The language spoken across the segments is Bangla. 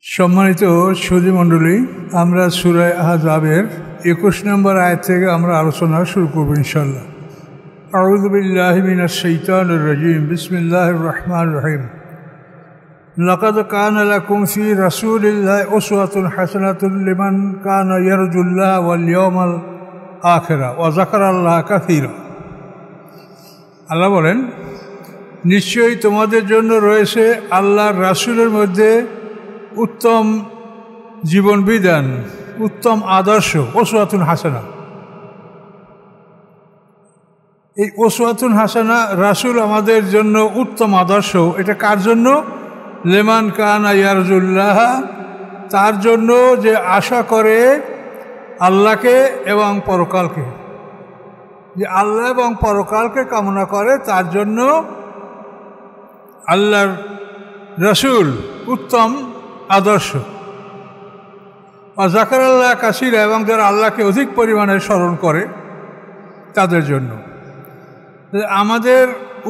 সম্মানিত সুধীমণ্ডলী, আমরা সূরা আহজাবের 21 নম্বর আয়াত থেকে আমরা আলোচনা শুরু করব ইনশাআল্লাহ। আউযু বিল্লাহি মিনাশ শাইতানির রাজীম। বিসমিল্লাহির রহমানির রহিম। লাকাদ কানা লাকুম ফি রাসূলিল্লাহি উসওয়াতুন হাসানাতুন লিমান কানা ইয়ারজুল্লাহ ওয়াল ইয়াউমাল আখিরা ওয়া যাকারাল্লাহ কাসীরা। আল্লাহ বলেন, নিশ্চয়ই তোমাদের জন্য রয়েছে আল্লাহর রাসূলের মধ্যে উত্তম জীবন বিধান, উত্তম আদর্শ, উসওয়াতুন হাসানা। এই উসওয়াতুন হাসানা, রাসূল আমাদের জন্য উত্তম আদর্শ। এটা কার জন্য? লিমান কানা ইয়ারজুল্লাহ, তার জন্য যে আশা করে আল্লাহকে এবং পরকালকে, যে আল্লাহ এবং পরকালকে কামনা করে, তার জন্য আল্লাহর রাসূল উত্তম আদর্শ। যাকারাল্লাহ কাসীরা, এবং যারা আল্লাহকে অধিক পরিমাণে স্মরণ করে তাদের জন্য। আমাদের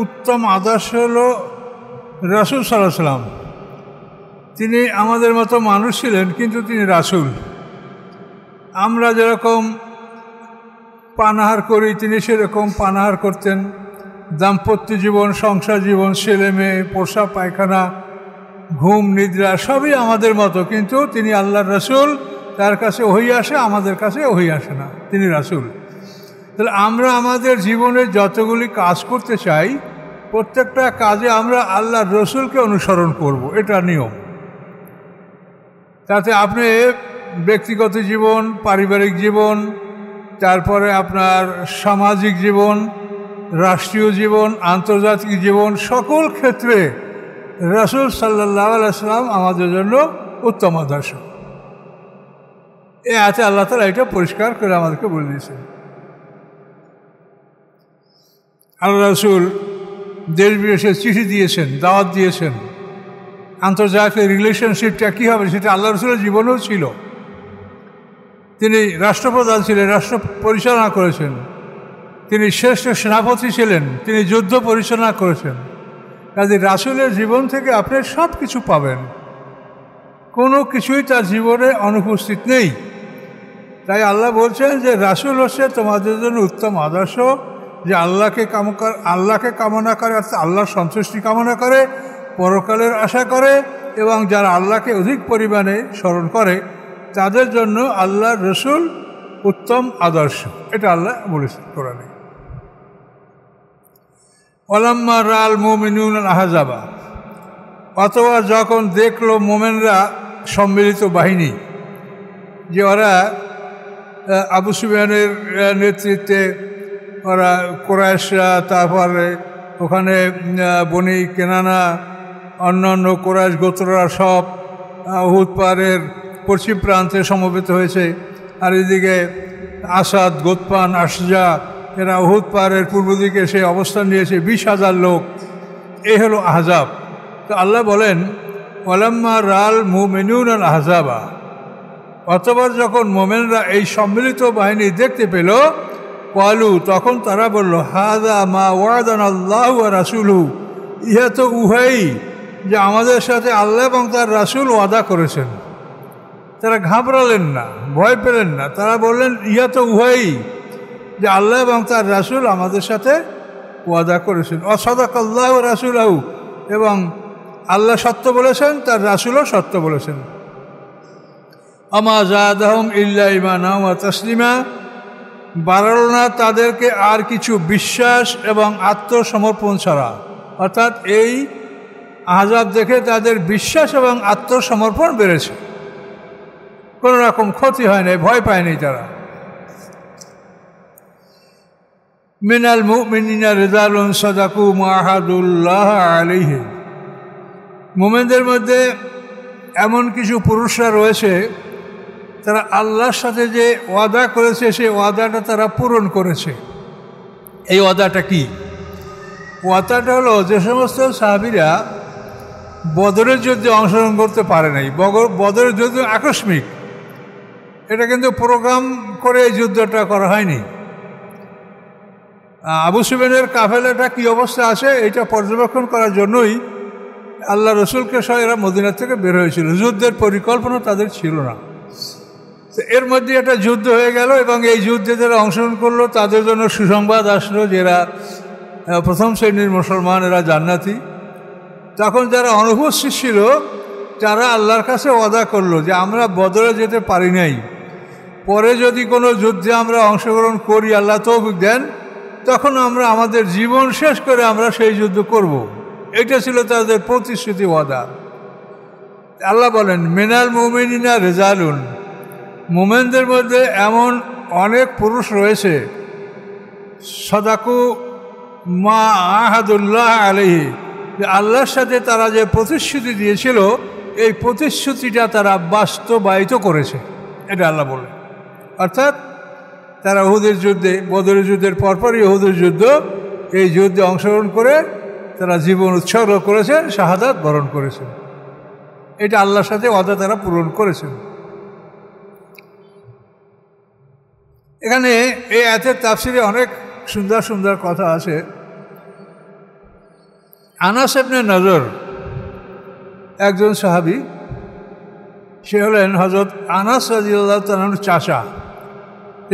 উত্তম আদর্শ হলো রাসূল সাল্লাল্লাহু আলাইহি ওয়াসাল্লাম। তিনি আমাদের মতো মানুষ ছিলেন, কিন্তু তিনি রাসূল। আমরা যেরকম পানাহার করি, তিনি সেরকম পানাহার করতেন। দাম্পত্য জীবন, সংসার জীবন, ছেলে মেয়ে, পোশাক পায়খানা, ঘুম নিদ্রা সবই আমাদের মতো, কিন্তু তিনি আল্লাহর রাসূল। তার কাছে ওহী আসে, আমাদের কাছে ওহী আসে না, তিনি রাসূল। তাহলে আমরা আমাদের জীবনে যতগুলি কাজ করতে চাই, প্রত্যেকটা কাজে আমরা আল্লাহর রাসূলকে অনুসরণ করব, এটা নিয়ম। তাতে আপনি ব্যক্তিগত জীবন, পারিবারিক জীবন, তারপরে আপনার সামাজিক জীবন, রাষ্ট্রীয় জীবন, আন্তর্জাতিক জীবন, সকল ক্ষেত্রে রাসূল সাল্লাল্লাহু আলাইহি ওয়াসাল্লাম আমাদের জন্য উত্তম আদর্শ। এই আয়াতে আল্লাহ তাআলা এটা পরিষ্কার করে আমাদেরকে বলে দিয়েছেন। আল্লাহ রাসূল দেশ বিদেশে চিঠি দিয়েছেন, দাওয়াত দিয়েছেন। আন্তর্জাতিক রিলেশনশিপটা কী হবে সেটা আল্লাহ রাসূলের জীবনেও ছিল। তিনি রাষ্ট্রপ্রধান ছিলেন, রাষ্ট্র পরিচালনা করেছেন। তিনি শ্রেষ্ঠ সেনাপতি ছিলেন, তিনি যুদ্ধ পরিচালনা করেছেন। কাজে রাসূলের জীবন থেকে আপনি সব কিছু পাবেন, কোনো কিছুই তার জীবনে অনুপস্থিত নেই। তাই আল্লাহ বলছেন যে রাসূল হচ্ছে তোমাদের জন্য উত্তম আদর্শ, যে আল্লাহকে কামনা করে, অর্থাৎ আল্লাহর সন্তুষ্টি কামনা করে, পরকালের আশা করে, এবং যারা আল্লাহকে অধিক পরিমাণে স্মরণ করে তাদের জন্য আল্লাহর রাসূল উত্তম আদর্শ। এটা আল্লাহ বলেছেন কোরআনে। ওয়ালাম্মা রাআল মুমিনুনা আল আহজাবা, অথবা যখন দেখলো মোমেনরা সম্মিলিত বাহিনী, যে ওরা আবু সুফিয়ানের নেতৃত্বে, ওরা কুরাইশরা, তারপরে ওখানে বনি কেনানা, অন্যান্য কুরাইশ গোত্ররা সব উহুদ পাহাড়ের পশ্চিম প্রান্তে সমবেত হয়েছে। আর এদিকে আসাদ, গোতপান, আশজা, এরা উহুদ পাহাড়ের পূর্ব দিকে এসে অবস্থান নিয়েছে, 20,000 লোক। এই হলো আহজাব। তো আল্লাহ বলেন, ওয়ালাম্মা রাআল মুমিনুনা আল আহজাবা, অতঃপর যখন মোমেনরা এই সম্মিলিত বাহিনী দেখতে পেল, ক্বালু, তখন তারা বলল, হাযা মা ওয়া'দানাল্লাহু ওয়া রাসূলুহু, ইহা তো উহাই যে আমাদের সাথে আল্লাহ এবং তার রাসূল ওয়াদা করেছেন। তারা ঘাবড়ালেন না, ভয় পেলেন না। তারা বললেন, ইহা তো উহাই যে আল্লাহ এবং তার রাসূল আমাদের সাথে ওয়াদা করেছেন। ওয়াসাদাকাল্লাহু ওয়া রাসূলুহু, এবং আল্লাহ সত্য বলেছেন, তার রাসূলও সত্য বলেছেন। আমা যাদাহুম ইল্লা ঈমানা ওয়া তাসলিমা, বাড়ালো না তাদেরকে আর কিছু বিশ্বাস এবং আত্মসমর্পণ ছাড়া। অর্থাৎ এই আহজাব দেখে তাদের বিশ্বাস এবং আত্মসমর্পণ বেড়েছে, কোনো রকম ক্ষতি হয় নাই, ভয় পায়নি তারা। মিনাল মুমিনিনা রিজালুন সাদাকু মা আহাদুল্লাহ আলাইহি, মুমিনদের মধ্যে এমন কিছু পুরুষরা রয়েছে, তারা আল্লাহর সাথে যে ওয়াদা করেছে সেই ওয়াদাটা তারা পূরণ করেছে। এই ওয়াদাটা কি? ওয়াদাটা হলো, যে সমস্ত সাহাবীরা বদরের যুদ্ধে অংশগ্রহণ করতে পারে নাই, বদরের যুদ্ধ আকস্মিক, এটা কিন্তু প্রোগ্রাম করে এই যুদ্ধটা করা হয়নি। আবু সুফিয়ানের কাফেলাটা কী অবস্থা আছে এটা পর্যবেক্ষণ করার জন্যই আল্লাহ রসুলকে সহ এরা মদিনা থেকে বের হয়েছিল, যুদ্ধের পরিকল্পনা তাদের ছিল না। তো এর মধ্যে একটা যুদ্ধ হয়ে গেল এবং এই যুদ্ধে যারা অংশগ্রহণ করলো তাদের জন্য সুসংবাদ আসলো যে এরা প্রথম শ্রেণীর মুসলমান, এরা জান্নাতি। তখন যারা অনুপস্থিত ছিল তারা আল্লাহর কাছে ওয়াদা করলো যে আমরা বদরে যেতে পারি নাই, পরে যদি কোনো যুদ্ধে আমরা অংশগ্রহণ করি, আল্লাহ তৌফিক দেন, তখন আমরা আমাদের জীবন শেষ করে আমরা সেই যুদ্ধ করব। এটা ছিল তাদের প্রতিশ্রুতি, ওয়াদা। আল্লাহ বলেন মিনাল মুমিনিনা রিজালুন, মুমিনদের মধ্যে এমন অনেক পুরুষ রয়েছে, সাদাকু মা আহাদুল্লাহ আলাইহি, যে আল্লাহর সাথে তারা যে প্রতিশ্রুতি দিয়েছিল এই প্রতিশ্রুতিটা তারা বাস্তবায়িত করেছে, এটা আল্লাহ বলেন। অর্থাৎ তারা উহুদের যুদ্ধে, বদরের যুদ্ধের পরপরই উহুদের যুদ্ধ, এই যুদ্ধে অংশগ্রহণ করে তারা জীবন উৎসর্গ করেছেন, শাহাদাত বরণ করেছেন। এটা আল্লাহর সাথে ওয়াদা তারা পূরণ করেছেন। এখানে এই আয়াতের তাফসিরে অনেক সুন্দর সুন্দর কথা আছে। আনাস ইবনে নজর একজন সাহাবী, সে হলেন হযরত আনাস রাদিয়াল্লাহু তাআলার চাচা।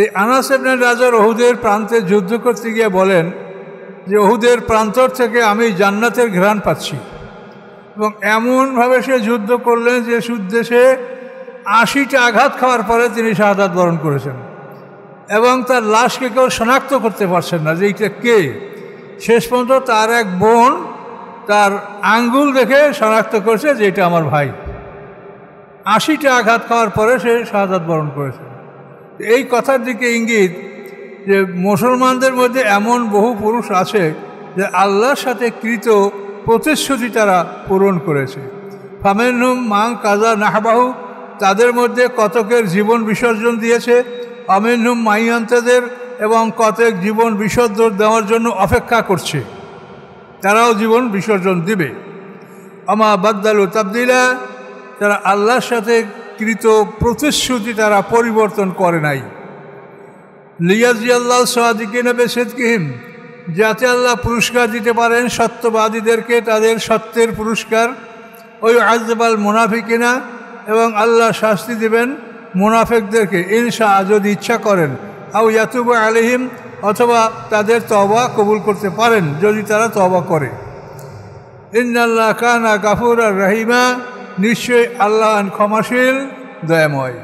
এই আনাস ইবনে নজর উহুদের প্রান্তে যুদ্ধ করতে গিয়ে বলেন যে উহুদের প্রান্তর থেকে আমি জান্নাতের ঘ্রাণ পাচ্ছি, এবং এমনভাবে সে যুদ্ধ করলেন যে যুদ্ধে সে ৮০টা আঘাত খাওয়ার পরে তিনি শাহাদাত বরণ করেছেন, এবং তার লাশকে কেউ শনাক্ত করতে পারছেন না যে এইটা কে। শেষ পর্যন্ত তার এক বোন তার আঙ্গুল দেখে শনাক্ত করছে যে এটা আমার ভাই। ৮০টা আঘাত খাওয়ার পরে সে শাহাদাত বরণ করেছে। এই কথার দিকে ইঙ্গিত যে মুসলমানদের মধ্যে এমন বহু পুরুষ আছে যে আল্লাহর সাথে কৃত প্রতিশ্রুতি তারা পূরণ করেছে। ফামেনহুম মাং কাজা নাহবাহু, তাদের মধ্যে কতকের জীবন বিসর্জন দিয়েছে। আমিনহুম মাইয়ান্তাদের, এবং কতক জীবন বিসর্জন দেওয়ার জন্য অপেক্ষা করছে, তারাও জীবন বিসর্জন দিবে। আমা বাদ্দালু তাবদিলা, তারা আল্লাহর সাথে কৃত প্রতিশ্রুতি তারা পরিবর্তন করে নাই। লিয়াজিয়াল্লাহ সাদিকিনা বিসিদকিহিম, যাতে আল্লাহ পুরস্কার দিতে পারেন সত্যবাদীদেরকে তাদের সত্যের পুরস্কার। ওই আযবাল মুনাফিকিনা, এবং আল্লাহ শাস্তি দেবেন মুনাফিকদেরকে ইনশা, যদি ইচ্ছা করেন। আও ইয়াতুবু আলাইহিম, অথবা তাদের তওবা কবুল করতে পারেন যদি তারা তওবা করে। ইন্নাল্লাহ কানা গাফুরার রহিমা, নিশ্চয়ই আল্লাহ ক্ষমাশীল দয়াময়।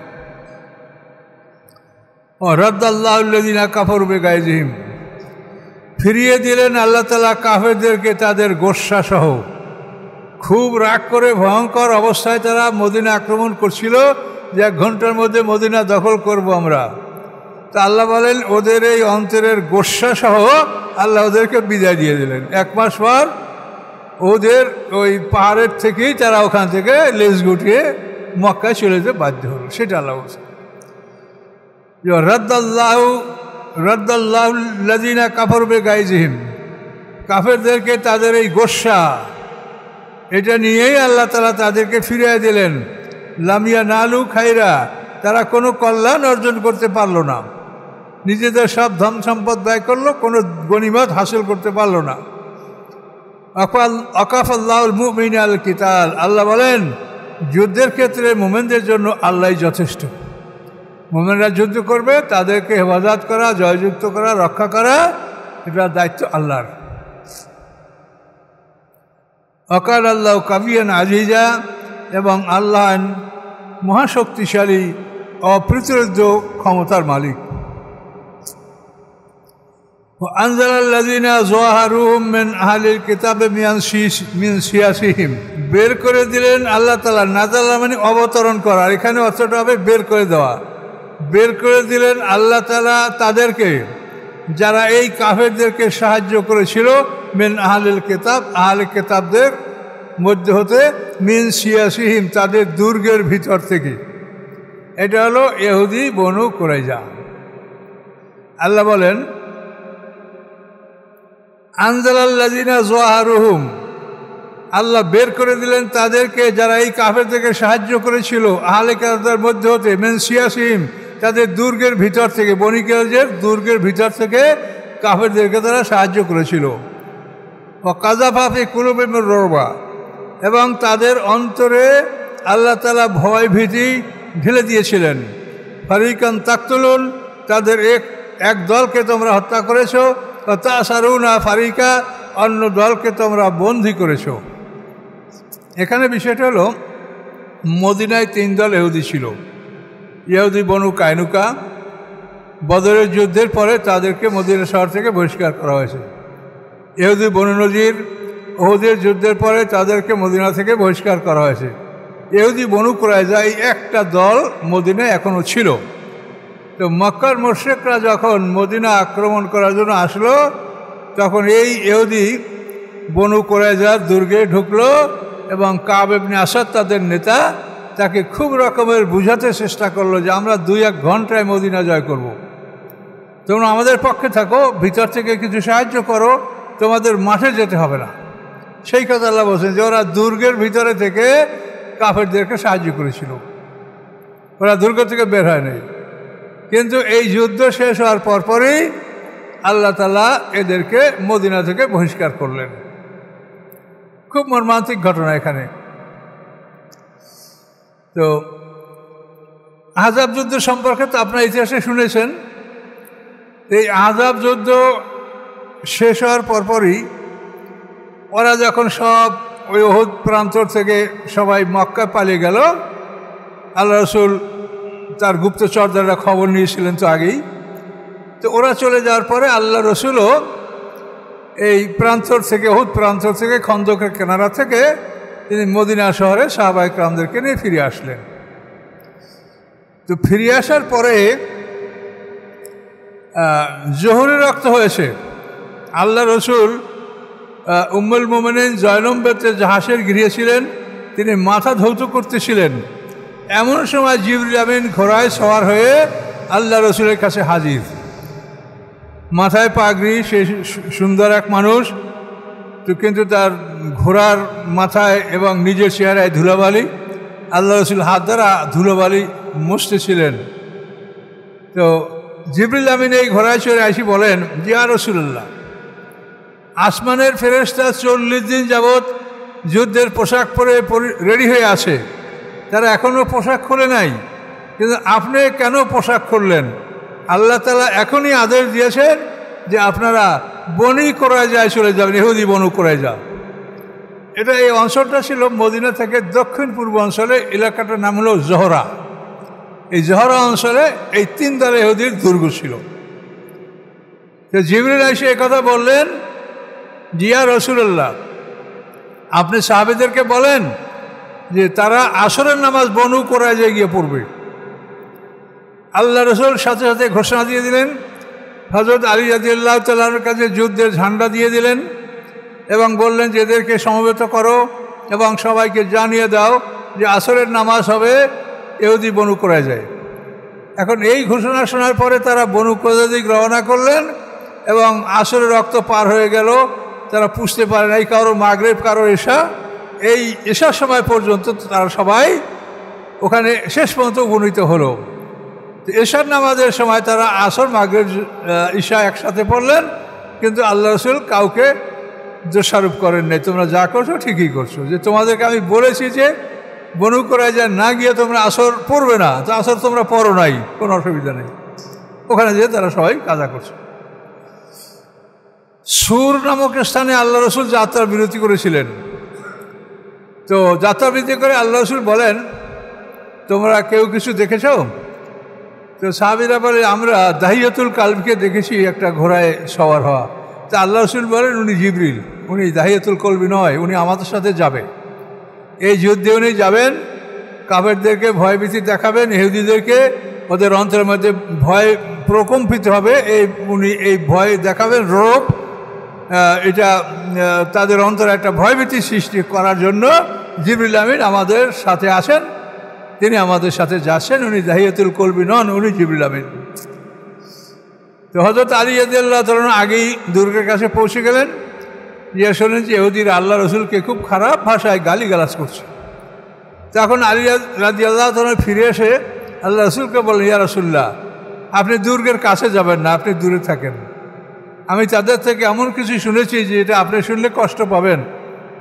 ও রাদ্দাল্লাহুল্লাযিনা কাফারু বিগায়জিহিম, ফিরিয়ে দিলেন আল্লাহ তাআলা কাফেরদেরকে তাদের গোস্বা সহ। খুব রাগ করে ভয়ঙ্কর অবস্থায় তারা মদিনা আক্রমণ করছিল যে 1 ঘন্টার মধ্যে মদিনা দখল করব আমরা। তা আল্লাহ বলেন ওদের এই অন্তরের গোস্বা সহ আল্লাহ ওদেরকে বিদায় দিয়ে দিলেন। 1 মাস পর ওদের ওই পাহাড়ের থেকেই তারা ওখান থেকে লেজ গুটিয়ে মক্কায় চলে যেতে বাধ্য হলো। সেটা আল্লাহ বলছে রাদ্দাল্লাহুল্লাযিনা কাফারু বিগায়জিহিম, কাফেরদেরকে তাদের এই গোস্বা, এটা নিয়েই আল্লাহ তাআলা তাদেরকে ফিরিয়ে দিলেন। লামিয়া নালু খাইরা, তারা কোনো কল্যাণ অর্জন করতে পারল না, নিজেদের সব ধন সম্পদ ব্যয় করলো, কোনো গনিমত হাসিল করতে পারল না। আকাফাল্লাহুল মুমিনা আল কিতাল, আল্লাহ বলেন যুদ্ধের ক্ষেত্রে মুমিনদের জন্য আল্লাহই যথেষ্ট। মুমিনরা যুদ্ধ করবে, তাদেরকে হেফাজত করা, জয়যুক্ত করা, রক্ষা করা, এটা দায়িত্ব আল্লাহর। অকাল আল্লাহ কাবিয়ান আজিজা, এবং আল্লাহ মহাশক্তিশালী, অপ্রতিরোধ্য ক্ষমতার মালিক। আনজালাল্লাযিনা যাহারুহুম মিন আহলিল কিতাবে মিন সিয়াসিহিম, বের করে দিলেন আল্লাহ তাআলা। নাযালা মানে অবতরণ করা, এখানে অর্থটা হবে বের করে দেওয়া। বের করে দিলেন আল্লাহ তাআলা তাদেরকে, যারা এই কাফেরদেরকে সাহায্য করেছিল, মিন আহলিল কিতাব, আহলে কিতাবদের মধ্যে হতে, মিন সিয়াসিহিম, তাদের দুর্গের ভিতর থেকে। এটা হলো ইহুদি বনু কুরাইজা। আল্লাহ বলেন আনজালাল্লাযিনা যাহারুহুম, আল্লাহ বের করে দিলেন তাদেরকে যারা এই কাফেরদেরকে সাহায্য করেছিল, আহলে কিতাবদের মধ্যে হতে, মিন সিয়াসিহিম, তাদের দুর্গের ভিতর থেকে, বনী কুরাইজার দুর্গের ভিতর থেকে কাফেরদেরকে তারা সাহায্য করেছিল। ওয়া কাযাফা ফি কুলুবিহিম রুবা, এবং তাদের অন্তরে আল্লাহ তাআলা ভয় ভীতি ঢেলে দিয়েছিলেন। ফারিকান তাকতুলুন, তাদের এক দলকে তোমরা হত্যা করেছ, তাসারুনা ফারিকা, অন্য দলকে তোমরা বন্দী করেছ। এখানে বিষয়টা হলো, মদিনায় 3 দল ইহুদি ছিল। ইহুদি বনু কায়নুকা, বদরের যুদ্ধের পরে তাদেরকে মদিনা শহর থেকে বহিষ্কার করা হয়েছে। ইহুদি বনু নজির, উহুদের যুদ্ধের পরে তাদেরকে মদিনা থেকে বহিষ্কার করা হয়েছে। ইহুদি বনু কুরাইজা, এই একটা দল মদিনায় এখনও ছিল। তো মক্কার মুশরিকরা যখন মদিনা আক্রমণ করার জন্য আসলো, তখন এই ইহুদি বনু কুরাইজার দুর্গে ঢুকলো এবং কাব ইবনে আসাদ তাদের নেতা তাকে খুব রকমের বুঝাতে চেষ্টা করলো যে আমরা 2-1 ঘন্টায় মদিনা জয় করব। তোমরা আমাদের পক্ষে থাকো, ভিতর থেকে কিছু সাহায্য করো, তোমাদের মাঠে যেতে হবে না। সেই কথা আল্লাহ বলছেন যে ওরা দুর্গের ভিতরে থেকে কাফেরদেরকে সাহায্য করেছিল, ওরা দুর্গ থেকে বের হয় নাই। কিন্তু এই যুদ্ধ শেষ হওয়ার পরপরই আল্লাহ তাআলা এদেরকে মদিনা থেকে বহিষ্কার করলেন। খুব মর্মান্তিক ঘটনা এখানে। তো আহজাব যুদ্ধ সম্পর্কে তো আপনার ইতিহাসে শুনেছেন। এই আহজাব যুদ্ধ শেষ হওয়ার পরপরই ওরা যখন সব ওই উহুদ প্রান্তর থেকে সবাই মক্কা পালিয়ে গেল, আল্লাহ রাসূল তার গুপ্তচরদাররা খবর নিয়েছিলেন তো আগেই। তো ওরা চলে যাওয়ার পরে আল্লাহ রাসূলও এই প্রান্তর থেকে, উহুদ প্রান্তর থেকে, খন্দকের কিনারা থেকে তিনি মদিনা শহরে সাহাবায়ে কেরামদেরকে নিয়ে ফিরে আসলেন। তো ফিরে আসার পরে জোহরের রক্ত হয়েছে। আল্লাহ রাসূল উম্মুল মুমিনিন জয়নব বেতে জাহাজের গিয়েছিলেন, তিনি মাথা ধৌত করতেছিলেন। এমন সময় জিবরিল আমিন ঘোড়ায় সওয়ার হয়ে আল্লাহ রাসূলের কাছে হাজির। মাথায় পাগড়ি, সে সুন্দর এক মানুষ, তো কিন্তু তার ঘোড়ার মাথায় এবং নিজের চেহারায় ধুলোবালি। আল্লাহ রাসূল হাত দ্বারা ধুলোবালি মুছতেছিলেন। তো জিবরিল আমিন এই ঘোড়ায় চড়ে আসি বলেন, ইয়া রাসূলুল্লাহ, আসমানের ফেরেশতা 40 দিন যাবৎ যুদ্ধের পোশাক পরে রেডি হয়ে আছে, তারা এখনও পোশাক খোলে নাই, কিন্তু আপনি কেন পোশাক খুললেন? আল্লাহ তাআলা এখনই আদেশ দিয়েছেন যে আপনারা বনি কুরাইজায় চলে যাবেন, ইহুদি বনু কুরাইজা। এটা এই অঞ্চলটা ছিল মদিনা থেকে দক্ষিণ পূর্ব অঞ্চলে, এলাকাটার নাম হলো জহরা। এই জহরা অঞ্চলে এই 3 দল ইহুদির দুর্গ ছিল। তো জিবরিল এসে একথা বললেন, ইয়া রাসূলুল্লাহ, আপনি সাহাবীদেরকে বলেন যে তারা আসরের নামাজ বনু কুরাইজায় গিয়ে পড়বে। আল্লাহ রাসূল সাথে সাথে ঘোষণা দিয়ে দিলেন। হযরত আলী রাদিয়াল্লাহু তাআলার কাছে যুদ্ধের ঝান্ডা দিয়ে দিলেন এবং বললেন যে এদেরকে সমবেত করো এবং সবাইকে জানিয়ে দাও যে আসরের নামাজ হবে ইহুদি বনু কুরাইজায়। এখন এই ঘোষণা শোনার পরে তারা বনু কুরাইজা দিকে রওনা করলেন এবং আসরের রক্ত পার হয়ে গেল। তারা পুষতে পারে নাই, কারো মাগরিব, কারো এশা। এই এশার সময় পর্যন্ত তারা সবাই ওখানে শেষ পর্যন্ত উপনীত হলো। এশার নামাজের সময় তারা আসর, মাগরিব, ঈশা একসাথে পড়লেন, কিন্তু আল্লাহ রাসূল কাউকে দোষারোপ করেন নাই, তোমরা যা করছো ঠিকই করছো, যে তোমাদেরকে আমি বলেছি যে বনু কুরাইজা না গিয়ে তোমরা আসর পড়বে না, তো আসর তোমরা পড়ো নাই, কোনো অসুবিধা নেই। ওখানে যেয়ে তারা সবাই কাজা করছে। সুর নামক স্থানে আল্লাহ রাসূল যাত্রার বিরতি করেছিলেন। তো যাত্রা বিরতি করে আল্লাহ রাসূল বলেন, তোমরা কেউ কিছু দেখেছ? তো সাহাবীরা বলে, আমরা দাহিয়াতুল কালবিকে দেখেছি, একটা ঘোড়ায় সওয়ার হওয়া। তা আল্লাহ রাসূল বলেন, উনি জিবরিল, উনি দাহিয়াতুল কলবি নয়, উনি আমাদের সাথে যাবে। এই যুদ্ধে উনি যাবেন, কাফেরদেরকে ভয়ভীতি দেখাবেন, ইহুদিদেরকে ওদের অন্তরের মধ্যে ভয় প্রকম্পিত হবে, উনি এই ভয় দেখাবেন, রোগ, এটা তাদের অন্তরে একটা ভয়ভীতি সৃষ্টি করার জন্য জিবরিল আমিন আমাদের সাথে আছেন, তিনি আমাদের সাথে যাচ্ছেন। উনি দাহিয়াতুল কলবি নন, উনি জিবরিল আমিন। তো হযরত আলী রাদিয়াল্লাহু তাআলা আগেই দুর্গের কাছে পৌঁছে গেলেন, যে শোনেন যে ইহুদিরা আল্লাহ রাসূলকে খুব খারাপ ভাষায় গালিগালাজ করছে। তখন আলী রাদিয়াল্লাহু তাআলা ফিরে এসে আল্লাহ রাসূলকে বললেন, ইয়া রাসূলুল্লাহ, আপনি দুর্গের কাছে যাবেন না, আপনি দূরে থাকেন। আমি তাদের থেকে এমন কিছু শুনেছি যে এটা আপনি শুনলে কষ্ট পাবেন,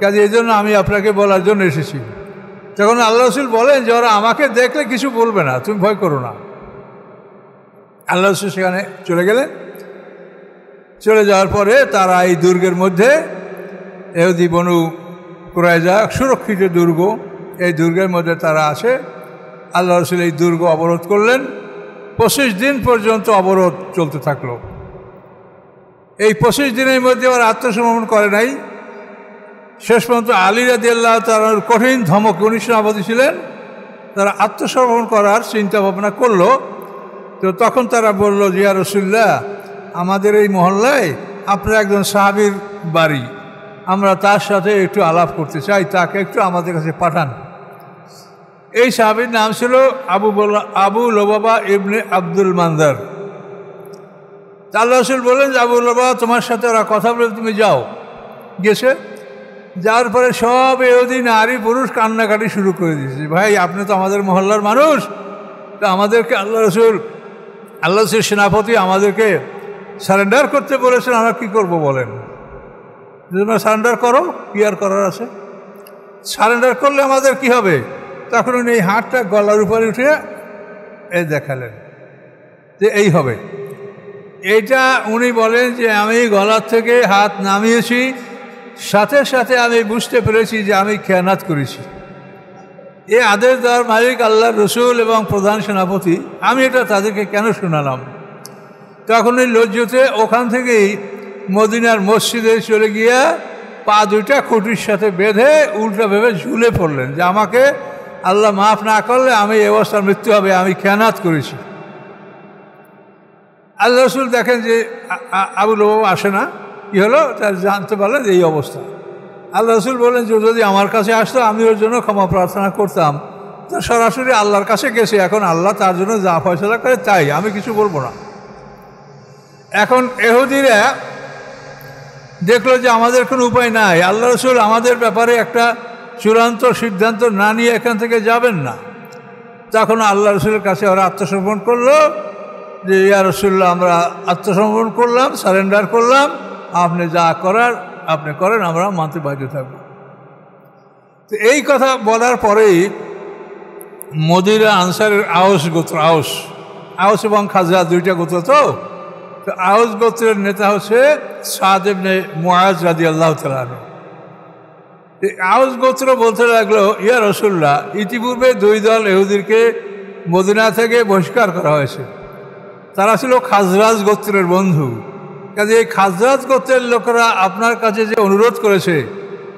কাজে এই জন্য আমি আপনাকে বলার জন্য এসেছি। তখন আল্লাহ রসুল বলেন যে ওরা আমাকে দেখলে কিছু বলবে না, তুমি ভয় করো না। আল্লাহ রসুল সেখানে চলে গেলেন। চলে যাওয়ার পরে তারা এই দুর্গের মধ্যে, ইহুদি বনু কুরাইজা সুরক্ষিত দুর্গ, এই দুর্গের মধ্যে তারা আসে। আল্লাহ রসুল এই দুর্গ অবরোধ করলেন। 25 দিন পর্যন্ত অবরোধ চলতে থাকলো। এই 25 দিনের মধ্যে ওরা আত্মসমর্পণ করে নাই। শেষ পর্যন্ত আলী রাদিয়াল্লাহু তাআলার কঠিন ধমক, উনি সভাপতি ছিলেন, তারা আত্মসমর্পণ করার চিন্তা ভাবনা করলো। তো তখন তারা বলল, ইয়া রাসূলুল্লাহ, আমাদের এই মহল্লায় আপনার একজন সাহাবীর বাড়ি, আমরা তার সাথে একটু আলাপ করতে চাই, তাকে একটু আমাদের কাছে পাঠান। এই সাহাবীর নাম ছিল আবু লুবাবা ইবনে আব্দুল মানদার। আল্লাহ রাসূল বললেন যে আবু লুবাবা, তোমার সাথে ওরা কথা বলে, তুমি যাও। গেছে, যাওয়ার পরে সব ইহুদি নারী পুরুষ কান্নাকাটি শুরু করে দিয়েছে, ভাই আপনি তো আমাদের মহল্লার মানুষ, তো আমাদেরকে আল্লাহ রসুল সেনাপতি আমাদেরকে সারেন্ডার করতে বলেছেন, আমরা কী করবো বলেন? সারেন্ডার করো, কি আর করার আছে? সারেন্ডার করলে আমাদের কি হবে? তখন উনি এই হাতটা গলার উপরে উঠে এই দেখালেন যে এই হবে। এইটা উনি বলেন যে আমি গলার থেকে হাত নামিয়েছি, সাথে সাথে আমি বুঝতে পেরেছি যে আমি খেয়ানাত করেছি। এই আদেশ দেওয়ার মালিক আল্লাহ রসুল এবং প্রধান সেনাপতি, আমি এটা তাদেরকে কেন শোনালাম? তখন ওই লজ্জতে ওখান থেকেই মদিনার মসজিদে চলে গিয়ে পা দুইটা খুঁটির সাথে বেঁধে উল্টা ভেবে ঝুলে পড়লেন যে আমাকে আল্লাহ মাফ না করলে আমি এই অবস্থার মৃত্যু হবে, আমি খেয়ানাত করেছি। আল্লাহ রসুল দেখেন যে আবু লুবাবা আসে না, কী হলো তার জানতে পারলেন যে এই অবস্থা। আল্লাহ রসুল বললেন যে যদি আমার কাছে আসতো আমি ওর জন্য ক্ষমা প্রার্থনা করতাম। তো সরাসরি আল্লাহর কাছে গেছে, এখন আল্লাহ তার জন্য যা ফয়সালা করে তাই, আমি কিছু বলবো না। এখন ইহুদিরা দেখলো যে আমাদের কোনো উপায় নাই, আল্লাহ রসুল আমাদের ব্যাপারে একটা চূড়ান্ত সিদ্ধান্ত না নিয়ে এখান থেকে যাবেন না। তখন আল্লাহ রসুলের কাছে ওরা আত্মসমর্পণ করলো যে ইয়া রাসূলুল্লাহ, আমরা আত্মসমর্পণ করলাম, সারেন্ডার করলাম, আপনি যা করার আপনি করেন, আমরা মানতে বাধ্য থাকব। তো এই কথা বলার পরেই মদিনা আনসারের আউস গোত্র, আউস এবং খাজরাজ দুইটা গোত্র, তো আউস গোত্রের নেতা হচ্ছে সাদ ইবনে মুআজ রাদিয়াল্লাহু তাআলা আনহু। আউস গোত্র বলতে লাগলো, ইয়া রাসূলুল্লাহ, ইতিপূর্বে দুই দল ইহুদিকে মদিনা থেকে বহিষ্কার করা হয়েছে। তারা ছিল খাজরাজ গোত্রের বন্ধু। কাজে এই খাজরাজ গোত্রের লোকেরা আপনার কাছে যে অনুরোধ করেছে,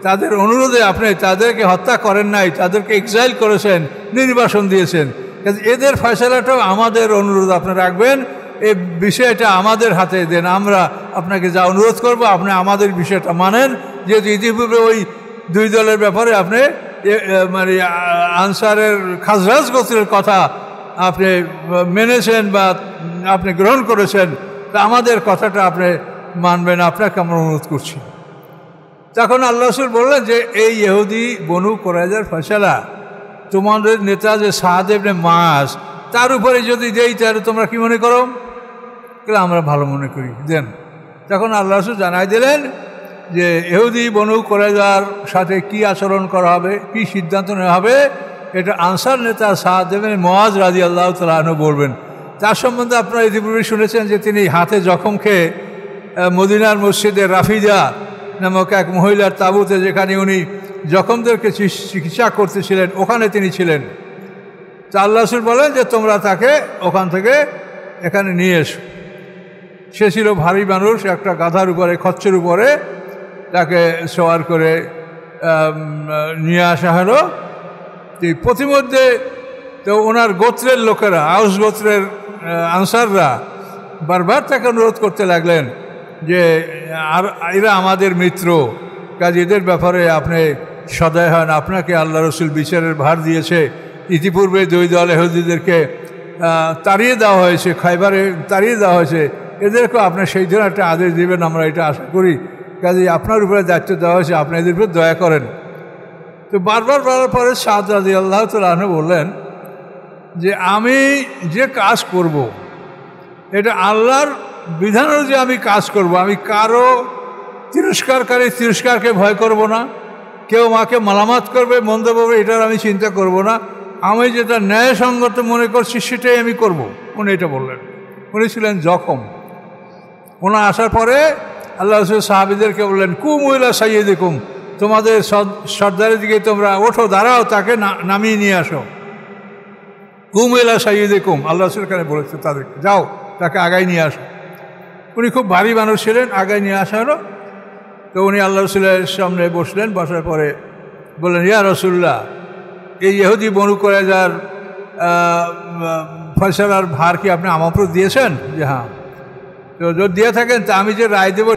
তাদের অনুরোধে আপনি তাদেরকে হত্যা করেন নাই, তাদেরকে এক্সাইল করেছেন, নির্বাসন দিয়েছেন। কাজে এদের ফয়সালাটাও আমাদের অনুরোধ আপনি রাখবেন, এই বিষয়টা আমাদের হাতে দেন, আমরা আপনাকে যা অনুরোধ করব আপনি আমাদের বিষয়টা মানেন। যেহেতু ইতিপূর্বে ওই দুই দলের ব্যাপারে আপনি মানে আনসারের খাজরাজ গোত্রের কথা আপনি মেনেছেন বা আপনি গ্রহণ করেছেন, তা আমাদের কথাটা আপনি মানবেন, আপনাকে আমরা অনুরোধ করছি। তখন আল্লাহ রাসূল বললেন যে এই ইহুদি বনু কুরাইজার ফয়সালা, তোমাদের নেতা যে সাদ ইবনে মুআজ, তার উপরে যদি দেই তাহলে তোমরা কি মনে করো? আমরা ভালো মনে করি, দেন। তখন আল্লাহ রাসূল জানাই দিলেন যে ইহুদি বনু কুরাইজার সাথে কি আচরণ করা হবে, কি সিদ্ধান্ত নেওয়া হবে, এটা আনসার নেতা সাদ ইবনে মুআজ রাদিয়াল্লাহু তাআলা আনহু বলবেন। তার সম্বন্ধে আপনারা ইতিপূর্বে শুনেছেন যে তিনি হাতে জখম খেয়ে মদিনার মসজিদে রাফিজা নামক এক মহিলার তাঁবুতে, যেখানে উনি জখমদেরকে চিকিৎসা করতেছিলেন, ওখানে তিনি ছিলেন। তা আল্লাহ রাসূল বলেন যে তোমরা তাকে ওখান থেকে এখানে নিয়ে এসো। সে ছিল ভারী মানুষ, একটা গাধার উপরে, খচ্চের উপরে তাকে সওয়ার করে নিয়ে আসা হলো। প্রতিমধ্যে তো ওনার গোত্রের লোকেরা, আউস গোত্রের আনসাররা বারবার তাকে অনুরোধ করতে লাগলেন যে আর এরা আমাদের মিত্র, কাজে এদের ব্যাপারে আপনি সদয় হন, আপনাকে আল্লাহ রসুল বিচারের ভার দিয়েছে। ইতিপূর্বে দুই দল ইহুদিদেরকে তাড়িয়ে দেওয়া হয়েছে, খাইবারে তাড়িয়ে দেওয়া হয়েছে, এদেরকেও আপনি সেই জন্য একটা আদেশ দেবেন, আমরা এটা আশা করি। কাজে আপনার উপরে দায়িত্ব দেওয়া হয়েছে, আপনি এদের উপরে দয়া করেন। তো বারবার বলার পরে সাদ রাদিয়াল্লাহু তাআলা আনহু বললেন যে আমি যে কাজ করব এটা আল্লাহর বিধান অনুযায়ী আমি কাজ করব, আমি কারো তিরস্কারকারী তিরস্কারকে ভয় করব না, কেউ মাকে মালামাত করবে, মন্দ বলবে, এটার আমি চিন্তা করব না, আমি যেটা ন্যায়সঙ্গত মনে করছি সেটাই আমি করব। উনি এটা বললেন। উনি ছিলেন জখম। ওনার আসার পরে আল্লাহ রাসূল সাহাবীদেরকে বললেন, কুমু ইলা সাইয়্যিদিকুম, তোমাদের সর্দারের দিকে তোমরা ওঠো, দাঁড়াও, তাকে নামিয়ে নিয়ে আসো। কুমু ইলা সাইয়্যিদিকুম, আল্লাহ রাসূল এখানে বলেছে তাদেরকে, যাও তাকে আগায় নিয়ে আসো। উনি খুব ভারী মানুষ ছিলেন, আগায় নিয়ে আসা হলো। তো উনি আল্লাহ রাসূলের সামনে বসলেন। বসার পরে বললেন, ইয়া রাসূলুল্লাহ, এই ইহুদি বনু কুরাইজার ফয়সালার ভার কি আপনি আমার উপর দিয়েছেন? যে হ্যাঁ। তো যদি দিয়ে থাকেন তা আমি যে রায় দেবো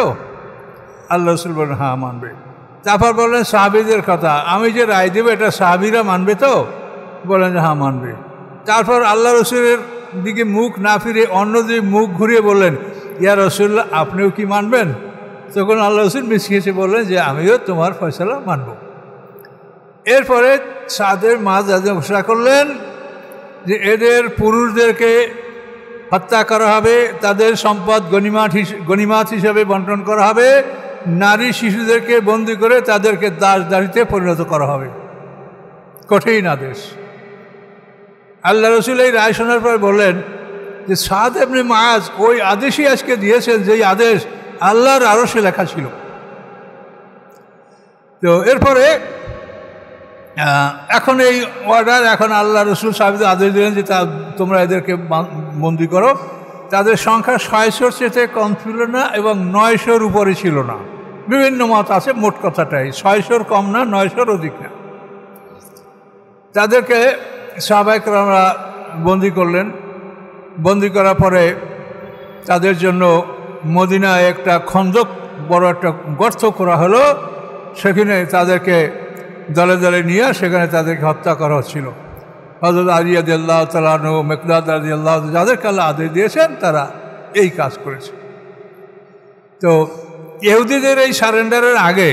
তো? আল্লাহ রাসূল বললেন, হ্যাঁ মানবে। তারপর বললেন সাহাবীদের কথা, আমি যে রায় দেবো এটা সাহাবীরা মানবে তো? বললেন যে হ্যাঁ মানবে। তারপর আল্লাহ রাসূলের দিকে মুখ না ফিরে অন্যদিকে মুখ ঘুরিয়ে বললেন, ইয়া রাসূলুল্লাহ, আপনিও কি মানবেন? তখন আল্লাহ রাসূল মিশিয়েছে বললেন যে আমিও তোমার ফয়সালা মানব। এরপরে সাদের মাঝে ঘোষণা করলেন যে এদের পুরুষদেরকে হত্যা করা হবে, তাদের সম্পদ গনিমাত হিসাবে বন্টন করা হবে, নারী শিশুদেরকে বন্দী করে তাদেরকে দাসদাসীতে পরিণত করা হবে। কঠিন আদেশ। আল্লাহ রাসূল এই রায় শোনার পর বললেন যে সাদ ইবনে মুআজ ওই আদেশই আজকে দিয়েছেন যেই আদেশ আল্লাহর আরশে লেখা ছিল। তো এরপরে এখন এই অর্ডার, এখন আল্লাহ রাসূল সাহাবীদের আদেশ দিলেন যে তোমরা এদেরকে বন্দী করো। তাদের সংখ্যা 600-র চেয়ে কম ছিল না এবং 900-র উপরে ছিল না। বিভিন্ন মত আছে, মোট কথাটাই 600-র কম না, 900-র অধিক না। তাদেরকে সাহাবায়ে কেরামরা বন্দী করলেন। বন্দী করার পরে তাদের জন্য মদিনায় একটা খন্দক, বড় একটা গর্ত করা হলো। সেখানে তাদেরকে দলে দলে নিয়ে সেখানে তাদেরকে হত্যা করা হচ্ছিল। হযরত আলী রাদিয়াল্লাহু তাআলা আনহু, মিকদাদ রাদিয়াল্লাহু, যাদেরকে আল্লাহ আদেশ দিয়েছেন তারা এই কাজ করেছে। তো ইহুদিদের এই সারেন্ডারের আগে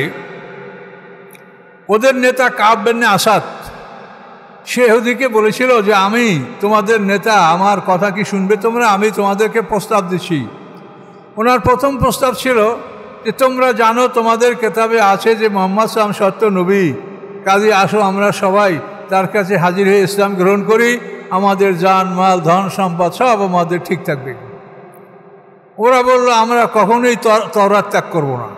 ওদের নেতা কাব ইবনে আসাদ সে ইহুদিকে বলেছিল যে আমি তোমাদের নেতা, আমার কথা কি শুনবে তোমরা? আমি তোমাদেরকে প্রস্তাব দিচ্ছি। ওনার প্রথম প্রস্তাব ছিল যে তোমরা জানো তোমাদের কেতাবে আছে যে মুহাম্মদ সাল্লাল্লাহু আলাইহি ওয়াসাল্লাম সত্য নবী, কাজে আসো আমরা সবাই তার কাছে হাজির হয়ে ইসলাম গ্রহণ করি, আমাদের জান মাল ধন সম্পদ সব আমাদের ঠিক থাকবে। ওরা বলল আমরা কখনোই তাওরাত ত্যাগ করব না,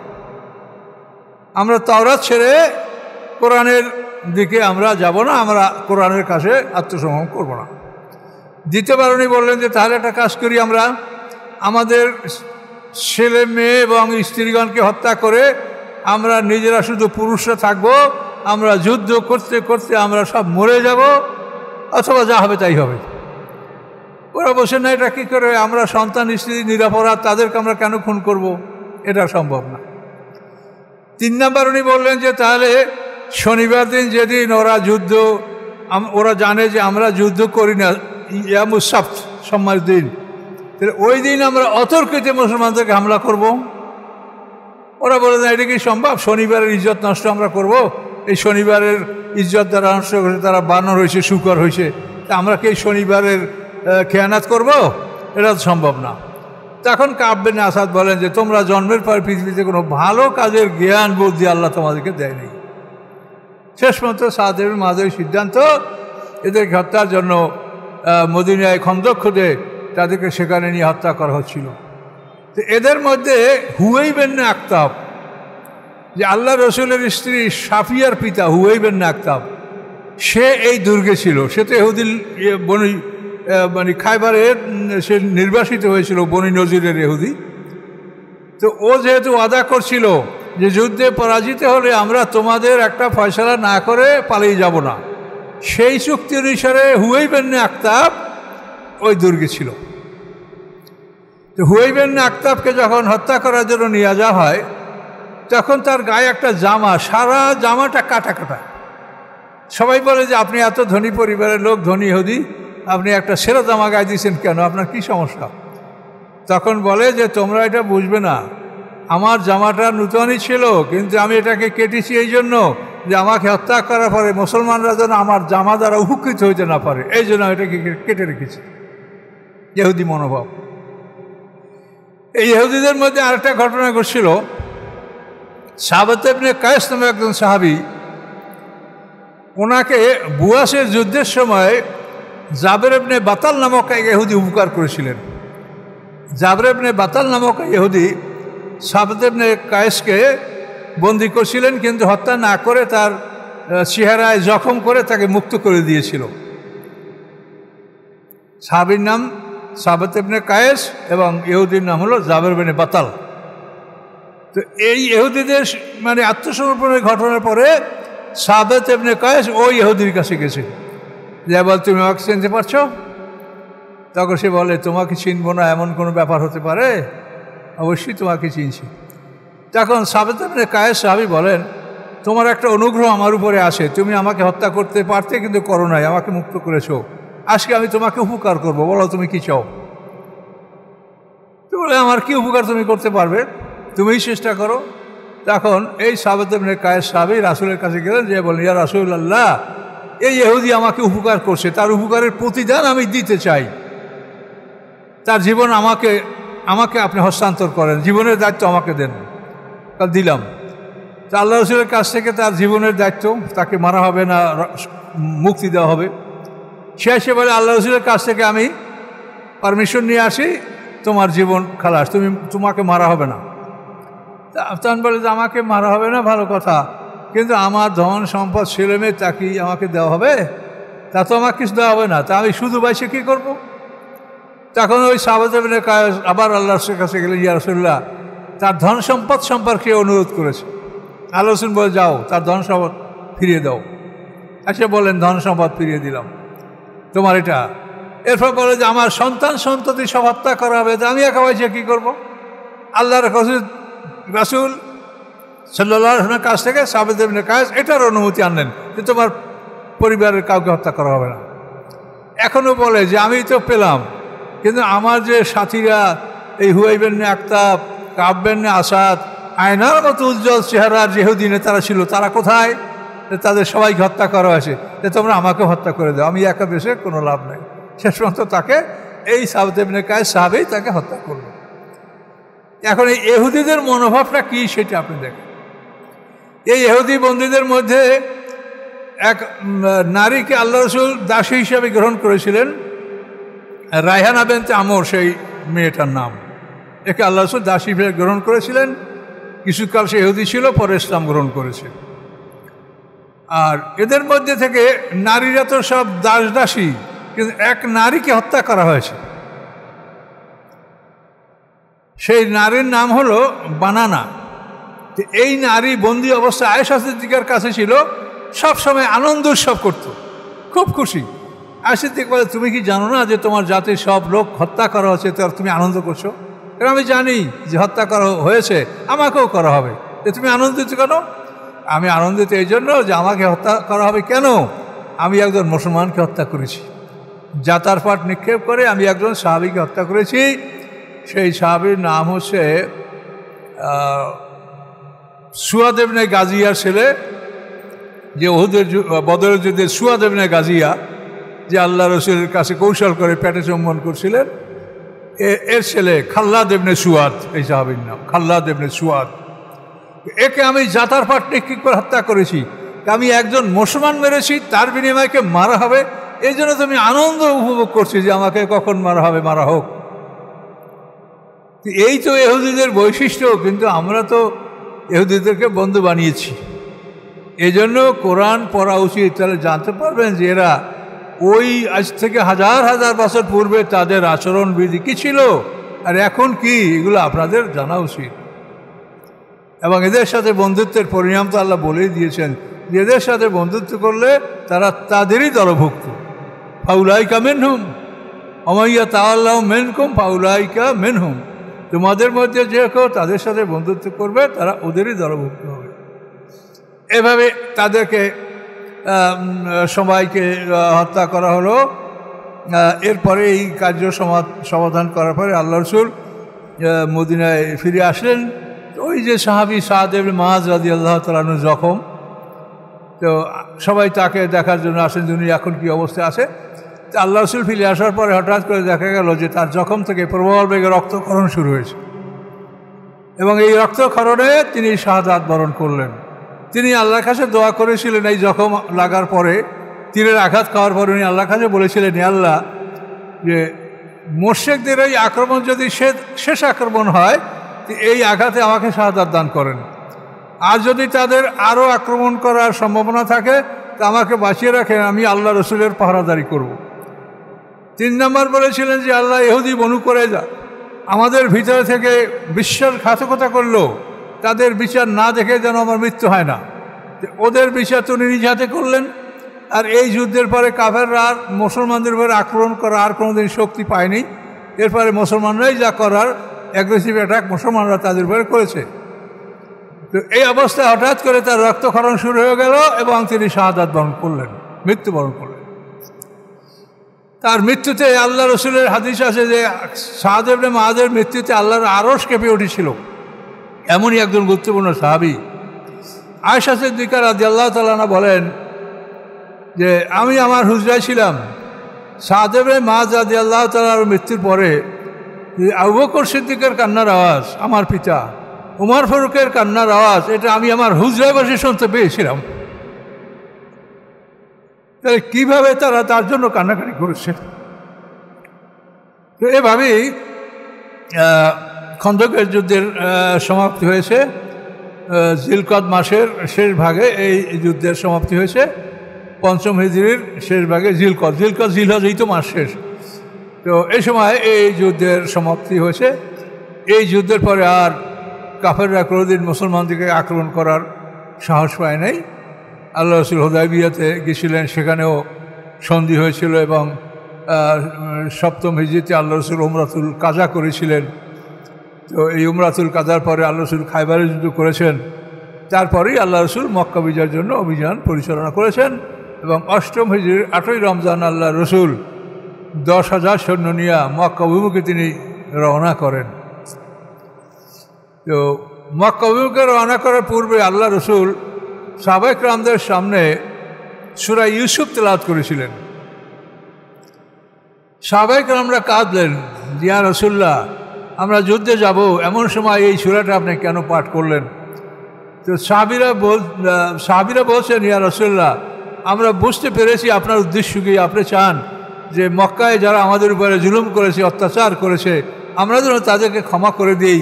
আমরা তাওরাত ছেড়ে কোরআনের দিকে আমরা যাব না, আমরা কোরআনের কাছে আত্মসমর্পণ করব না। দ্বিতীয়বার উনি বললেন যে তাহলে একটা কাজ করি, আমরা আমাদের ছেলে মেয়ে এবং স্ত্রীগণকে হত্যা করে আমরা নিজেরা শুধু পুরুষরা থাকবো, আমরা যুদ্ধ করতে করতে আমরা সব মরে যাব, অথবা যা হবে তাই হবে। ওরা বসে না, এটা কী করে, আমরা সন্তান স্ত্রী নিরাপরাধ, তাদেরকে আমরা কেন খুন করব? এটা সম্ভব না। 3 নাম্বার উনি বললেন যে তাহলে শনিবার দিন যেদিন ওরা জানে যে আমরা যুদ্ধ করি না, ইয়ামুস সাবত, সোমবার দিন, তাহলে ওই দিন আমরা অতর্কিতে মুসলমানদেরকে হামলা করব। ওরা বলে না এটা কি সম্ভব? শনিবারের ইজ্জত নষ্ট আমরা করব? এই শনিবারের ইজ্জত দ্বারা নষ্ট করেছে, তারা বানর হয়েছে, শুকর হয়েছে, তা আমরা কি এই শনিবারের খেয়ানাত করব? এটা তো সম্ভব না। তখন কাব ইবনে আসাদ বলেন যে তোমরা জন্মের পর পৃথিবীতে কোনো ভালো কাজের জ্ঞান বুদ্ধি আল্লাহ তোমাদেরকে দেয়নি। শেষ পর্যন্ত সাদ ইবনে মুআজের সিদ্ধান্ত, এদেরকে হত্যার জন্য মদিনায় খন্দক খুঁজে তাদেরকে সেখানে নিয়ে হত্যা করা হচ্ছিল। তো এদের মধ্যে হুয়াইব ইবনে আখতাব, যে আল্লাহ রসুলের স্ত্রী সাফিয়ার পিতা হুয়াইব ইবনে আখতাব, সে এই দুর্গে ছিল। সে তো ইহুদিল মানে খায়বারে সে নির্বাসিত হয়েছিল, বনি নজিরের ইহুদি। তো ও যেহেতু ওয়াদা করছিল যে যুদ্ধে পরাজিত হলে আমরা তোমাদের একটা ফয়সালা না করে পালিয়ে যাব না, সেই চুক্তি অনুসারে হুয়াইব ইবনে আখতাব ওই দুর্গে ছিল। তো হুয়াইব ইবনে আখতাবকে যখন হত্যা করার জন্য নিয়ে যাওয়া হয়, তখন তার গায়ে একটা জামা, সারা জামাটা কাটা কাটা। সবাই বলে যে আপনি এত ধনী পরিবারের লোক, ধনী ইহুদি, আপনি একটা সেরা জামা গায়ে দিয়েছেন কেন, আপনার কি সমস্যা? তখন বলে যে তোমরা এটা বুঝবে না, আমার জামাটা নূতনই ছিল, কিন্তু আমি এটাকে কেটেছি এই জন্য যে আমাকে হত্যা করার পরে মুসলমানরা যেন আমার জামা দ্বারা উপকৃত হইতে না পারে, এই জন্য এটাকে কেটে রেখেছি। ইহুদি মনোভাব। এই ইহুদিদের মধ্যে আরেকটা ঘটনা ঘটছিল। সাবেত ইবনে কায়েস নামে একজন সাহাবী, ওনাকে বুয়াসের যুদ্ধের সময় জাবের ইবনে বাতাল নামক এক ইহুদি উপকার করেছিলেন। জাবের ইবনে বাতাল নামক ইহুদি সাবেত ইবনে কায়েসকে বন্দী করছিলেন, কিন্তু হত্যা না করে তার চেহারায় জখম করে তাকে মুক্ত করে দিয়েছিল। সাহাবীর নাম সাবেত ইবনে কায়েস এবং ইহুদির নাম হলো জাবের ইবনে বাতাল। তো এই ইহুদিদের মানে আত্মসমর্পণের ঘটনার পরে সাবেত ইবনে কায়েস ওই ইহুদির কাছে গেছে, যে বল তুমি আমাকে চিনতে পারছো? তখন সে বলে, তোমাকে চিনবো না এমন কোনো ব্যাপার হতে পারে? অবশ্যই তোমাকে চিনছি। তখন সাবেত ইবনে কায়েস সাহাবী বলেন, তোমার একটা অনুগ্রহ আমার উপরে আছে, তুমি আমাকে হত্যা করতে পারতে কিন্তু করো নাই, আমাকে মুক্ত করেছো, আজকে আমি তোমাকে উপকার করবো, বলো তুমি কি চাও? তো বলে, আমার কি উপকার তুমি করতে পারবে, তুমিই চেষ্টা করো। তখন এই সাবেত ইবনে কায়েস সাহাবী রাসূলের কাছে গেলেন, যে বলেন, ইয়া রাসূলুল্লাহ, এই ইহুদি আমাকে উপকার করছে, তার উপকারের প্রতিদান আমি দিতে চাই, তার জীবন আমাকে আপনি হস্তান্তর করেন, জীবনের দায়িত্ব আমাকে দেন। তা দিলাম। তা আল্লাহ রাসূলের কাছ থেকে তার জীবনের দায়িত্ব, তাকে মারা হবে না, মুক্তি দেওয়া হবে। সে বলে, আল্লাহ রাসূলের কাছ থেকে আমি পারমিশন নিয়ে আসি, তোমার জীবন খালাস, তোমাকে মারা হবে না। তখন বলে যে আমাকে মারা হবে না, ভালো কথা, কিন্তু আমার ধন সম্পদ ছেলে মেয়ে তা কি আমাকে দেওয়া হবে? তা তো আমাকে কিছু দেওয়া হবে না, তা আমি শুধু বাইসে কী করবো? তখন ওই সাবেত ইবনে কায়েস আবার আল্লাহর কাছে গেলেন, ইয়া রাসূলুল্লাহ, তার ধন সম্পদ সম্পর্কে অনুরোধ করেছে। আল্লাহ রাসূল বলে, যাও তার ধন সম্পদ ফিরিয়ে দাও। আচ্ছা বলেন, ধন সম্পদ ফিরিয়ে দিলাম তোমার এটা। এরপর বলে যে আমার সন্তান সন্ততি সব হত্যা করা হবে, তা আমি একা বাইসে কী করবো? আল্লাহর রাসূল সাল্লাল্লাহু আলাইহি ওয়াসাল্লামের কাছ থেকে সাবেত ইবনে কায়েস এটার অনুমতি আনলেন যে তোমার পরিবারের কাউকে হত্যা করা হবে না। এখনও বলে যে আমি তো পেলাম, কিন্তু আমার যে সাথীরা এই হুয়াই ইবনে আখতাব, কাব ইবনে আসাদ, আয়নার মতো উজ্জ্বল চেহারার যে ইহুদি নেতারা ছিল, তারা কোথায়? তাদের সবাইকে হত্যা করা হয়েছে, যে তোমরা আমাকে হত্যা করে দাও, আমি একা বেশে কোনো লাভ নেই। শেষ পর্যন্ত তাকে এই সাবেত ইবনে কায়েস সাহাবী তাকে হত্যা করল। এখন এই ইহুদিদের মনোভাবটা কি সেটা আপনি দেখেন। এই ইহুদি বন্দীদের মধ্যে এক নারীকে আল্লাহ রাসূল দাসী হিসাবে গ্রহণ করেছিলেন, রায়হানা বিনতে আমর সেই মেয়েটার নাম। একে আল্লাহ রাসূল দাসী হিসেবে গ্রহণ করেছিলেন। কিছুকাল সে ইহুদি ছিল, পরে ইসলাম গ্রহণ করেছে। আর এদের মধ্যে থেকে নারীরা তো সব দাসী, কিন্তু এক নারীকে হত্যা করা হয়েছে। সেই নারীর নাম হলো বানানা। এই নারী বন্দী অবস্থায় আয়েশা সিদ্দিকার কাছে ছিল, সবসময় আনন্দ উৎসব করতো, খুব খুশি। আয়েশা সিদ্দিক বলে, তুমি কি জানো না যে তোমার জাতির সব লোক হত্যা করা হচ্ছে, তো তুমি আনন্দ করছো? কারণ আমি জানি যে হত্যা করা হয়েছে, আমাকেও করা হবে, তুমি আনন্দিত কেন? আমি আনন্দিত এই জন্য যে আমাকে হত্যা করা হবে। কেন? আমি একজন মুসলমানকে হত্যা করেছি, জাতার পাট নিক্ষেপ করে আমি একজন সাহাবীকে হত্যা করেছি। সেই সাহাবীর নাম হচ্ছে সুয়াদ ইবনে গাজিয়ার ছেলে, যে ওহুদের বদরের যুদ্ধে সুয়াদ ইবনে গাজিয়া, যে আল্লাহ রাসূলের কাছে কৌশল করে পেটে চুম্বন করছিলেন, এর ছেলে খাল্লাদ ইবনে সুয়াদ, এই সাহাবীর নাম খাল্লাদ ইবনে সুয়াদ। একে আমি জাতার পাট নিক্ষেপ করে হত্যা করেছি, আমি একজন মুসলমান মেরেছি, তার বিনিময়কে মারা হবে, এই জন্য তুমি আনন্দ উপভোগ করছি যে আমাকে কখন মারা হবে, মারা হোক। এই তো ইহুদিদের বৈশিষ্ট্য, কিন্তু আমরা তো ইহুদিদেরকে বন্ধু বানিয়েছি। এই জন্য কোরআন পড়া উচিত, তাহলে জানতে পারবেন যে এরা ওই আজ থেকে হাজার হাজার বছর পূর্বে তাদের আচরণবিধি কী ছিল আর এখন কি, এগুলো আপনাদের জানা উচিত। এবং এদের সাথে বন্ধুত্বের পরিণাম তো আল্লাহ বলেই দিয়েছেন যে এদের সাথে বন্ধুত্ব করলে তারা তাদেরই দলভুক্ত। ফাউলাইকা মিনহুম ওমাইয়া তাআল্লাহু মিনকুম ফাউলাইকা মিনহুম, তোমাদের মধ্যে যে কেউ তাদের সাথে বন্ধুত্ব করবে তারা ওদেরই দলভুক্ত হবে। এভাবে তাদেরকে সবাইকে হত্যা করা হলো। এরপরে এই কার্য সমাধান করার পরে আল্লাহ রাসূল মদিনায় ফিরে আসলেন। ওই যে সাহাবী সাদ ইবনে মুআয রাদিয়াল্লাহু তাআলা আনহু জখম, তো সবাই তাকে দেখার জন্য আসেন উনি এখন কী অবস্থায় আছে। তো আল্লাহ রাসূল ফিরে আসার পরে হঠাৎ করে দেখা গেল যে তার জখম থেকে প্রবল বেগে রক্তক্ষরণ শুরু হয়েছে। এবং এই রক্তক্ষরণে তিনি শাহাদাত বরণ করলেন। তিনি আল্লাহর কাছে দোয়া করেছিলেন, এই জখম লাগার পরে, তীরের আঘাত খাওয়ার পরে উনি আল্লাহর কাছে বলেছিলেন, হে আল্লাহ, যে মোশরিকদের এই আক্রমণ যদি শেষ আক্রমণ হয়, এই আঘাতে আমাকে শাহাদাত দান করেন। আর যদি তাদের আরও আক্রমণ করার সম্ভাবনা থাকে তা আমাকে বাঁচিয়ে রাখেন, আমি আল্লাহ রসুলের পাহারাদারি করব। 3 নম্বর বলেছিলেন যে আল্লাহ, ইহুদি বনু কুরাইজা আমাদের ভিতরে থেকে বিশ্বাসঘাতকতা করলো, তাদের বিচার না দেখে যেন আমার মৃত্যু হয় না। ওদের বিচার তো উনি নিজ হাতে করলেন। আর এই যুদ্ধের পরে কাফেররা আর মুসলমানদের উপরে আক্রমণ করা আর কোনোদিন শক্তি পায়নি। এরপরে মুসলমানরাই যা করার অ্যাগ্রেসিভ অ্যাটাক মুসলমানরা তাদের উপরে করেছে। তো এই অবস্থায় হঠাৎ করে তার রক্তক্ষরণ শুরু হয়ে গেল এবং তিনি শাহাদাত বরণ করলেন, মৃত্যুবরণ করলেন। তার মৃত্যুতে আল্লাহ রসুলের হাদিস আছে যে সাদ ইবনে মুআযের মৃত্যুতে আল্লাহর আরশ কেঁপে উঠেছিল। এমনই একজন গুরুত্বপূর্ণ সাহাবী আয়েশা সিদ্দিকা রাদিয়াল্লাহু তাআলা আনহা বলেন যে আমি আমার হুজরায় ছিলাম, সাদ ইবনে মুআয রাদিয়াল্লাহু তাআলার মৃত্যুর পরে আবু বকর সিদ্দিকের কান্নার আওয়াজ, আমার পিতা উমর ফারুকের কান্নার আওয়াজ, এটা আমি আমার হুজরায় বসে শুনতে পেয়েছিলাম। তাহলে কীভাবে তারা তার জন্য কান্নাকাটি করেছে। তো এভাবেই খন্দকের যুদ্ধের সমাপ্তি হয়েছে। জিলকদ মাসের শেষ ভাগে এই যুদ্ধের সমাপ্তি হয়েছে। 5ম হিজরির শেষ ভাগে জিলকদ জিলহজ, এই তো মাস শেষ। তো এই সময় এই যুদ্ধের সমাপ্তি হয়েছে। এই যুদ্ধের পরে আর কাফেররা কোনোদিন মুসলমানদেরকে আক্রমণ করার সাহস পায় নাই। আল্লাহ রসুল হুদায়বিয়াতে গেছিলেন, সেখানেও সন্ধি হয়েছিল এবং 7ম হিজরিতে আল্লাহ রসুল উমরাতুল কাজা করেছিলেন। তো এই উমরাতুল কাজার পরে আল্লাহ রসুল খায়বারের যুদ্ধ করেছেন। তারপরেই আল্লাহ রসুল মক্কা বিজয়ের জন্য অভিযান পরিচালনা করেছেন এবং 8ম হিজরির 8ই রমজান আল্লাহ রসুল 10,000 সৈন্য নিয়ে মক্কা অভিমুখে তিনি রওনা করেন। তো মক্কা অভিমুখে রওনা করার পূর্বে আল্লাহ রসুল সাহাবায়ে কেরামদের সামনে সূরা ইউসুফ তেলাওয়াত করেছিলেন। সাহাবায়ে কেরামরা কাঁদলেন, ইয়া রাসূলুল্লাহ, আমরা যুদ্ধে যাব, এমন সময় এই সূরাটা আপনি কেন পাঠ করলেন? তো সাহাবীরা বলছেন, ইয়া রাসূলুল্লাহ, আমরা বুঝতে পেরেছি আপনার উদ্দেশ্য কি। আপনি চান যে মক্কায় যারা আমাদের উপরে জুলুম করেছে, অত্যাচার করেছে, আমরা যেন তাদেরকে ক্ষমা করে দিই।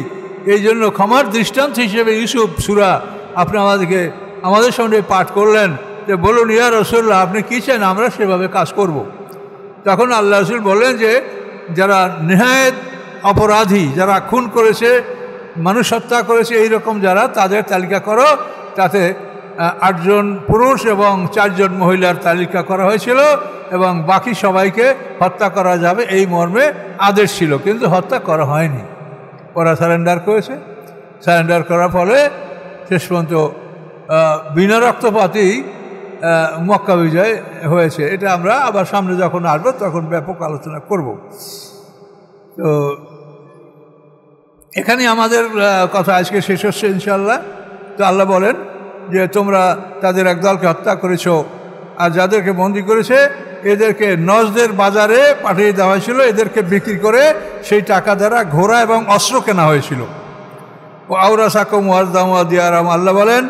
এই জন্য ক্ষমার দৃষ্টান্ত হিসেবে ইউসুফ সূরা আপনি আমাদের সামনে পাঠ করলেন। যে বলুন, ইয়া রাসূলুল্লাহ, আপনি কী চান, আমরা সেভাবে কাজ করব। তখন আল্লাহ রাসূল বললেন যে যারা নেহায়েত অপরাধী, যারা খুন করেছে, মানুষ হত্যা করেছে, এইরকম যারা, তাদের তালিকা করো। তাতে 8 জন পুরুষ এবং 4 জন মহিলার তালিকা করা হয়েছিল এবং বাকি সবাইকে হত্যা করা যাবে এই মর্মে আদেশ ছিল, কিন্তু হত্যা করা হয়নি। ওরা সারেন্ডার করেছে। সারেন্ডার করার ফলে শেষ পর্যন্ত বিনা রক্তপাতেই মক্কা বিজয় হয়েছে। এটা আমরা আবার সামনে যখন আসবো তখন ব্যাপক আলোচনা করব। তো এখানে আমাদের কথা আজকে শেষ হচ্ছে ইনশাআল্লাহ। তো আল্লাহ বলেন যে তোমরা তাদের একদলকে হত্যা করেছ, আর যাদেরকে বন্দী করেছে এদেরকে নজদের বাজারে পাঠিয়ে দেওয়া হয়েছিল। এদেরকে বিক্রি করে সেই টাকা দ্বারা ঘোড়া এবং অস্ত্র কেনা হয়েছিল। ও আওরাসাকুম ওয়ারদাম ওয়া দিয়ারাম, আল্লাহ বলেন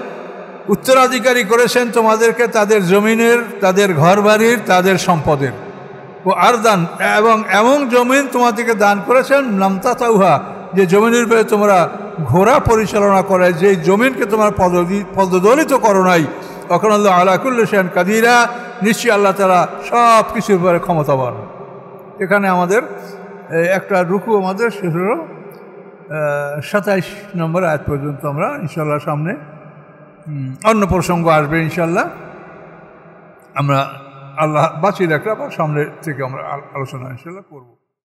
উত্তরাধিকারী করেছেন তোমাদেরকে তাদের জমিনের, তাদের ঘরবাড়ির, তাদের সম্পদের। ও আরদান, এবং এমন জমিন তোমাদেরকে দান করেছেন নামতাতাউহা, যে জমিনের উপরে তোমরা ঘোড়া পরিচালনা করে, যে জমিনকে তোমরা পদদলিত করো নাই। তখন আল্লাহ আলা কুল্লি শাইইন কাদিরা, নিশ্চয়ই আল্লাহ তাআলা সব কিছুর উপরে ক্ষমতাবান। এখানে আমাদের একটা রুকু আমাদের শেষ হলো। 27 নম্বর আয়াত পর্যন্ত আমরা ইনশাআল্লাহ সামনে অন্য প্রসঙ্গ আসবে ইনশাআল্লাহ। আমরা আল্লাহ বাঁচিয়ে রাখলে আবার সামনে থেকে আমরা আলোচনা ইনশাআল্লাহ করব।